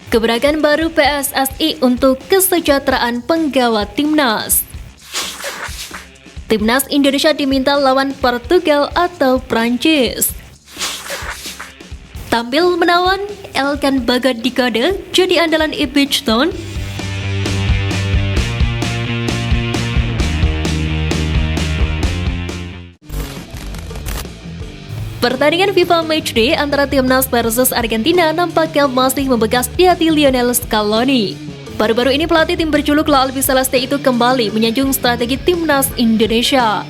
Gebrakan baru PSSI untuk kesejahteraan penggawa Timnas. Timnas Indonesia diminta lawan Portugal atau Prancis. Tampil menawan, Elkan Bagot dikode jadi andalan Ipswich Town. Pertandingan FIFA Matchday antara Timnas versus Argentina nampaknya masih membekas di hati Lionel Scaloni. Baru-baru ini pelatih tim berjuluk La Albiceleste itu kembali menyanjung strategi Timnas Indonesia.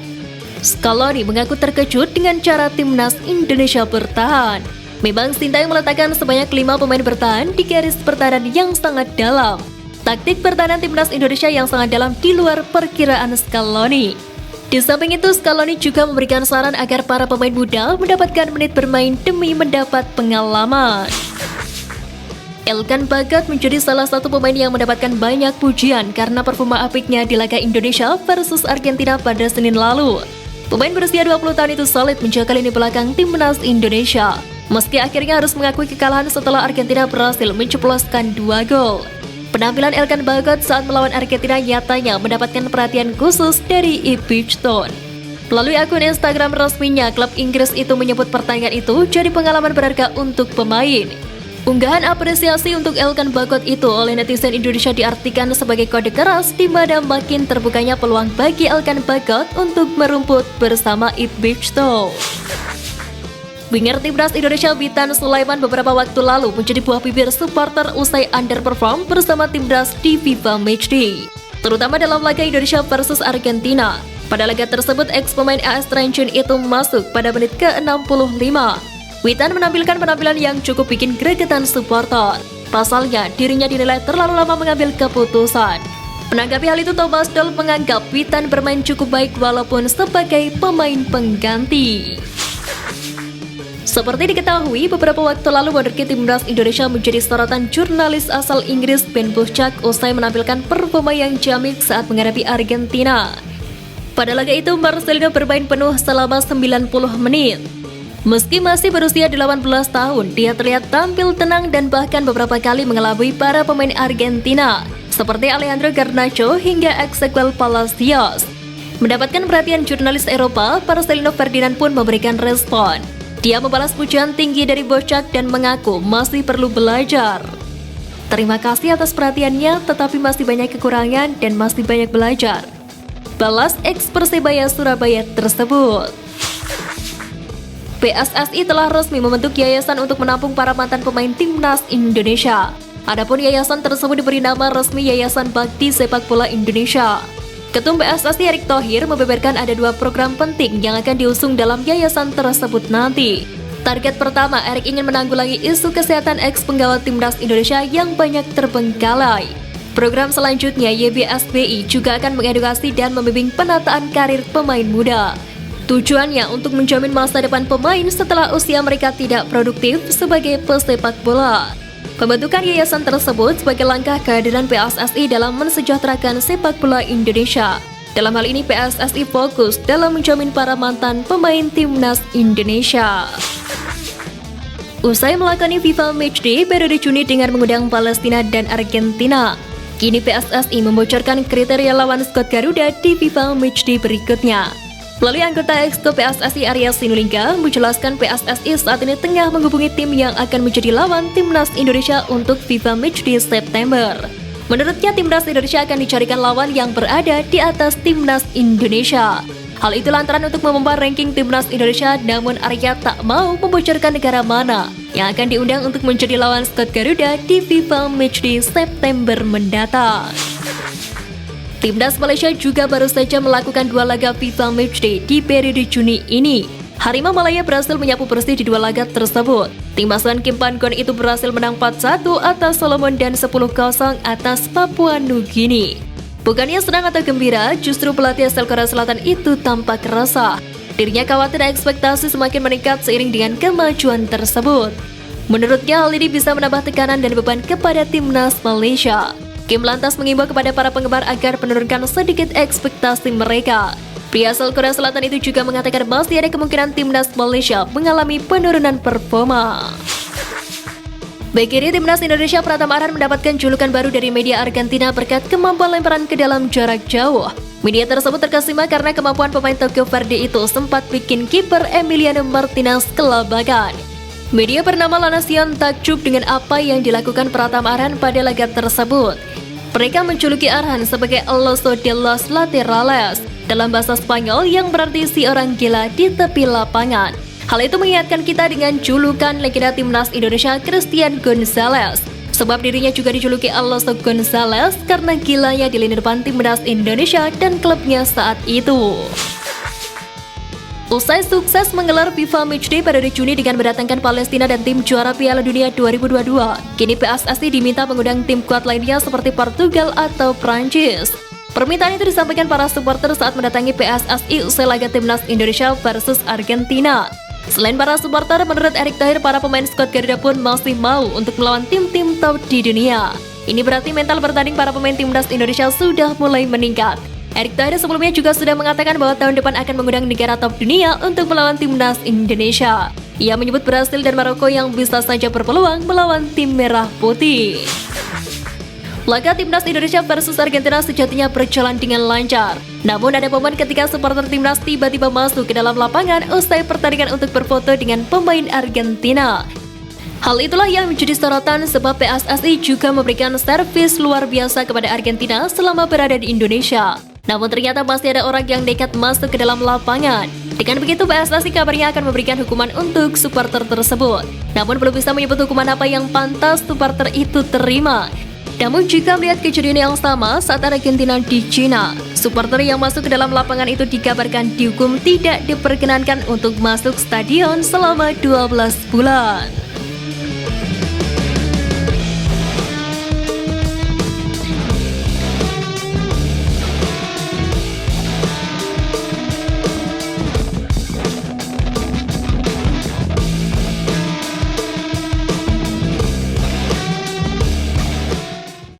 Scaloni mengaku terkejut dengan cara Timnas Indonesia bertahan. Memang Sintayong meletakkan sebanyak 5 pemain bertahan di garis pertahanan yang sangat dalam. Taktik pertahanan Timnas Indonesia yang sangat dalam di luar perkiraan Scaloni. Di samping itu, Scaloni juga memberikan saran agar para pemain muda mendapatkan menit bermain demi mendapat pengalaman. Elkan Bagot menjadi salah satu pemain yang mendapatkan banyak pujian karena performa apiknya di laga Indonesia versus Argentina pada Senin lalu. Pemain berusia 20 tahun itu solid menjaga lini belakang Timnas Indonesia, meski akhirnya harus mengakui kekalahan setelah Argentina berhasil menceploskan 2 gol. Penampilan Elkan Bagot saat melawan Argentina nyatanya mendapatkan perhatian khusus dari Ipswich Town. Melalui akun Instagram resminya, klub Inggris itu menyebut pertandingan itu jadi pengalaman berharga untuk pemain. Unggahan apresiasi untuk Elkan Bagot itu oleh netizen Indonesia diartikan sebagai kode keras di mana makin terbukanya peluang bagi Elkan Bagot untuk merumput bersama Ipswich Town. Winger Timnas Indonesia Witan Sulaiman beberapa waktu lalu menjadi buah bibir supporter usai underperform bersama Timnas di FIFA Matchday, terutama dalam laga Indonesia versus Argentina. Pada laga tersebut, ex-pemain AS Trenčín itu masuk pada menit ke-65. Witan menampilkan penampilan yang cukup bikin gregetan supporter. Pasalnya, dirinya dinilai terlalu lama mengambil keputusan. Menanggapi hal itu, Thomas Doll menganggap Witan bermain cukup baik walaupun sebagai pemain pengganti. Seperti diketahui, beberapa waktu lalu wonderkid Timnas Indonesia menjadi sorotan jurnalis asal Inggris Ben Buchak usai menampilkan performa yang ciamik saat menghadapi Argentina. Pada laga itu, Marcelino bermain penuh selama 90 menit. Meski masih berusia 18 tahun, dia terlihat tampil tenang dan bahkan beberapa kali mengelabui para pemain Argentina, seperti Alejandro Garnacho hingga Ezequiel Palacios. Mendapatkan perhatian jurnalis Eropa, Marcelino Ferdinand pun memberikan respon. Dia membalas pujian tinggi dari Buchak dan mengaku masih perlu belajar. Terima kasih atas perhatiannya, tetapi masih banyak kekurangan dan masih banyak belajar, balas ex Persebaya Surabaya tersebut. PSSI telah resmi membentuk yayasan untuk menampung para mantan pemain Timnas Indonesia. Adapun yayasan tersebut diberi nama resmi Yayasan Bakti Sepak Bola Indonesia. Ketum PSSI Erick Thohir membeberkan ada 2 program penting yang akan diusung dalam yayasan tersebut nanti. Target pertama, Erick ingin menanggulangi isu kesehatan ex-penggawa Timnas Indonesia yang banyak terbengkalai. Program selanjutnya, YBSBI juga akan mengedukasi dan membimbing penataan karir pemain muda. Tujuannya untuk menjamin masa depan pemain setelah usia mereka tidak produktif sebagai pesepak bola. Pembentukan yayasan tersebut sebagai langkah kehadiran PSSI dalam mensejahterakan sepak bola Indonesia. Dalam hal ini, PSSI fokus dalam menjamin para mantan pemain Timnas Indonesia. Usai melakoni FIFA Matchday periode Juni dengan mengundang Palestina dan Argentina, kini PSSI membocorkan kriteria lawan skuad Garuda di FIFA Matchday berikutnya. Melalui anggota Exco PSSI Arya Sinulinga menjelaskan PSSI saat ini tengah menghubungi tim yang akan menjadi lawan Timnas Indonesia untuk FIFA Matchday September. Menurutnya, Timnas Indonesia akan dicarikan lawan yang berada di atas Timnas Indonesia. Hal itu lantaran untuk memompa ranking Timnas Indonesia, namun Arya tak mau membocorkan negara mana yang akan diundang untuk menjadi lawan skuad Garuda di FIFA Matchday September mendatang. Timnas Malaysia juga baru saja melakukan 2 laga FIFA Matchday di periode Juni ini. Harimau Malaya berhasil menyapu bersih di 2 laga tersebut. Tim asuhan Kim Pan-gon itu berhasil menang 4-1 atas Solomon dan 10-0 atas Papua Nugini. Bukannya senang atau gembira, justru pelatih asal Korea Selatan itu tampak resah. Dirinya khawatir ekspektasi semakin meningkat seiring dengan kemajuan tersebut. Menurutnya, hal ini bisa menambah tekanan dan beban kepada Timnas Malaysia. Kim lantas mengimbau kepada para penggemar agar menurunkan sedikit ekspektasi mereka. Pria asal Korea Selatan itu juga mengatakan masih ada kemungkinan Timnas Malaysia mengalami penurunan performa. Baik ini, timnas Indonesia Pratama Arhan mendapatkan julukan baru dari media Argentina berkat kemampuan lemparan ke dalam jarak jauh. Media tersebut terkesima karena kemampuan pemain Tokyo Verde itu sempat bikin kiper Emiliano Martinez kelabakan. Media bernama La Nación takjub dengan apa yang dilakukan Pratama Arhan pada laga tersebut. Mereka menjuluki Arhan sebagai El Oso de los Laterales, dalam bahasa Spanyol yang berarti si orang gila di tepi lapangan. Hal itu mengingatkan kita dengan julukan legenda timnas Indonesia Christian Gonzalez. Sebab dirinya juga dijuluki El Oso Gonzalez karena gilanya di lini depan timnas Indonesia dan klubnya saat itu. Usai sukses menggelar FIFA Matchday pada Juni dengan mendatangkan Palestina dan tim juara Piala Dunia 2022, kini PSSI diminta mengundang tim kuat lainnya seperti Portugal atau Prancis. Permintaan itu disampaikan para supporter saat mendatangi PSSI usai laga timnas Indonesia versus Argentina. Selain para supporter, menurut Erick Thohir, para pemain skuad Garuda pun masih mau untuk melawan tim-tim top di dunia. Ini berarti mental bertanding para pemain timnas Indonesia sudah mulai meningkat. Erick Thohir sebelumnya juga sudah mengatakan bahwa tahun depan akan mengundang negara top dunia untuk melawan timnas Indonesia. Ia menyebut Brasil dan Maroko yang bisa saja berpeluang melawan tim merah putih. Laga timnas Indonesia versus Argentina sejatinya berjalan dengan lancar. Namun ada momen ketika supporter timnas tiba-tiba masuk ke dalam lapangan usai pertandingan untuk berfoto dengan pemain Argentina. Hal itulah yang menjadi sorotan sebab PSSI juga memberikan servis luar biasa kepada Argentina selama berada di Indonesia. Namun ternyata masih ada orang yang nekat masuk ke dalam lapangan. Dengan begitu PSSI kabarnya akan memberikan hukuman untuk supporter tersebut. Namun belum bisa menyebut hukuman apa yang pantas supporter itu terima. Namun jika melihat kejadian yang sama saat Argentina di Cina, supporter yang masuk ke dalam lapangan itu dikabarkan dihukum tidak diperkenankan untuk masuk stadion selama 12 bulan.